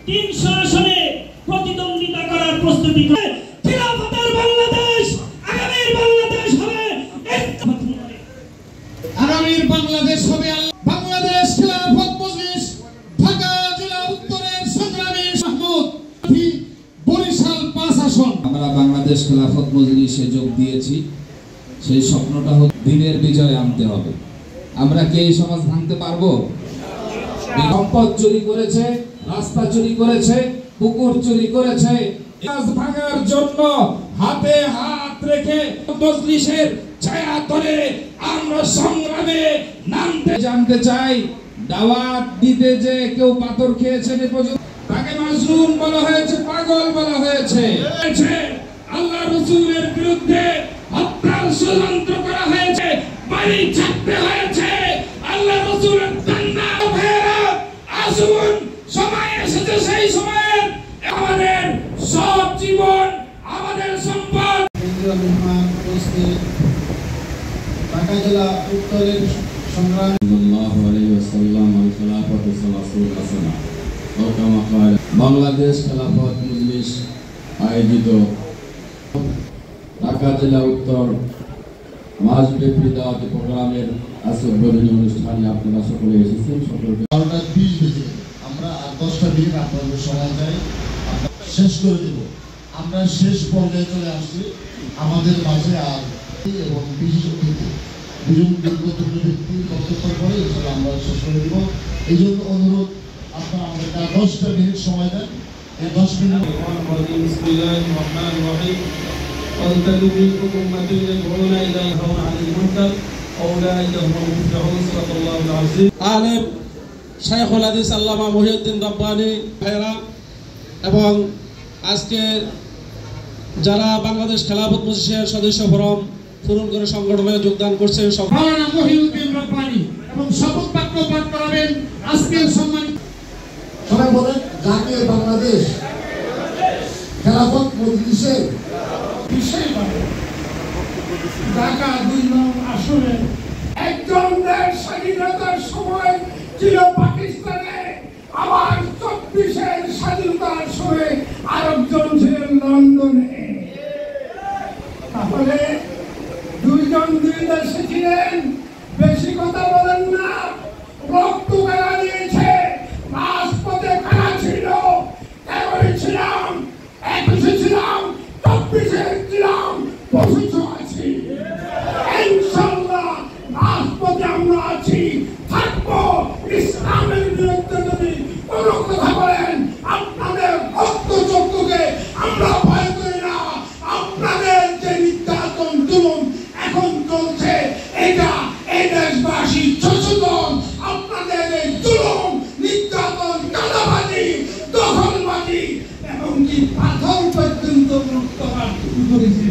300 আসনে প্রতিদ্বন্দ্বিতা করার প্রস্তুতি করে খিলাফতের বাংলাদেশ আগামীর বাংলাদেশ হবে। আগামীর বাংলাদেশ হবে বাংলাদেশ খিলাফত মজলিস ঢাকা জেলা উত্তরের সংগ্রামী মাহমুদ বরিশাল 5 আসন। আমরা বাংলাদেশ খিলাফত মজলিসে যোগ দিয়েছি, সেই স্বপ্নটা হচ্ছে দিনের বিজয় আনতে হবে। আমরা কি এই সমাজ ভাঙতে পারবো? সম্পদ চুরি করেছে, রাস্তা চুরি করেছে, পুকুর চুরি করেছে, সমাজ ভাঙার জন্য হাতে হাত রেখে মজলিসের ছায়া ধরে আমরা সংগ্রামে নামতে জানতে চাই। দাওয়াত দিতে যে কেউ পাথর খেয়েছেন এ পর্যন্ত তাকে মাজনুন বলা হয়েছে, পাগল বলা হয়েছে। আল্লাহ রাসূলের বিরুদ্ধে হত্যার ষড়যন্ত্র করা হয়েছে, বাড়ি ছাড়তে হয়েছে। আল্লাহ রাসূলের দান্না ভাইরা আসুন, সময় এসেছে সেই সময়ে আমাদের সব জীবন, আমাদের সম্পদ। ঢাকা জেলা উত্তরের সংগ্রামী সাল্লাল্লাহু আলাইহি ওয়াসাল্লাম আল খিলাফত সালাসুল হাসানা ও কামা ক্বাল। বাংলাদেশ খিলাফত মজলিস আয়োজিত ঢাকা জেলা উত্তর মাসব্যাপী দাওয়াতি প্রোগ্রামের আজকের উদ্বোধনী অনুষ্ঠানে আপনারা সকলে এসেছেন। সকলকে 12:20 বেজে আমরা আর 10টা মিনিট আপনাদের সময় চাই, আমরা শেষ করে দেব। আমরা শেষ পর্যায়ে চলে আসছি। আমাদের মাঝে আর এবং বিশেষ অতিথি দুজন গুরুত্বপূর্ণ ব্যক্তির বক্তব্যের পরে আমরা শেষ করে দেব। এই জন্য অনুরোধ, আপনারা আমাদেরকে 10টা মিনিট সময় দেন। এই 10 মিনিট আলেম শাইখুল হাদিস আল্লামা মহিউদ্দিন রব্বানী ভাইরা এবং আজকে যারা বাংলাদেশ খিলাফত মজলিসের সদস্য ফোরাম পূরণ করে সংগঠনে যোগদান করছে মাওলানা মহিউদ্দিন রব্বানী এবং শপথ বাক্য পাঠ করাবেন আজকের সম্মানিত। সবাই বলেন, জাতীয় বাংলাদেশ খিলাফত মজলিসের বিশেষ ঢাকা 2 নং আসনে একজন দেশ স্বাধীনতার সময় ছিল পাকিস্তানে, আবার 24-এর স্বাধীনতার সময় আরেকজন ছিলেন লন্ডনে। তাহলে দুইজন দুই দেশে ছিলেন। বেশি কথা বলেন না। রক্ত কারা দিয়েছে, রাজপথে কারা ছিল, এবারে ছিলাম, 21-এ ছিলাম, 24-এ ছিলাম, 25-এ আছি। ইনশাআল্লাহ রাজপথে আমরা আছি, থাকবো। ইসলামের বিরুদ্ধে যদি কোনো কথা বলেন, আপনাদের রক্ত চক্ষুকে আমরা ভয় করি না। আপনাদের যে নির্যাতন জুলুম এখন চলছে, এটা এই দেশবাসী সচেতন। আপনাদের এই জুলুম, নির্যাতন, চাঁদাবাজি, দখলবাজি এবং কি পাথর পর্যন্ত মুক্ত করেছি।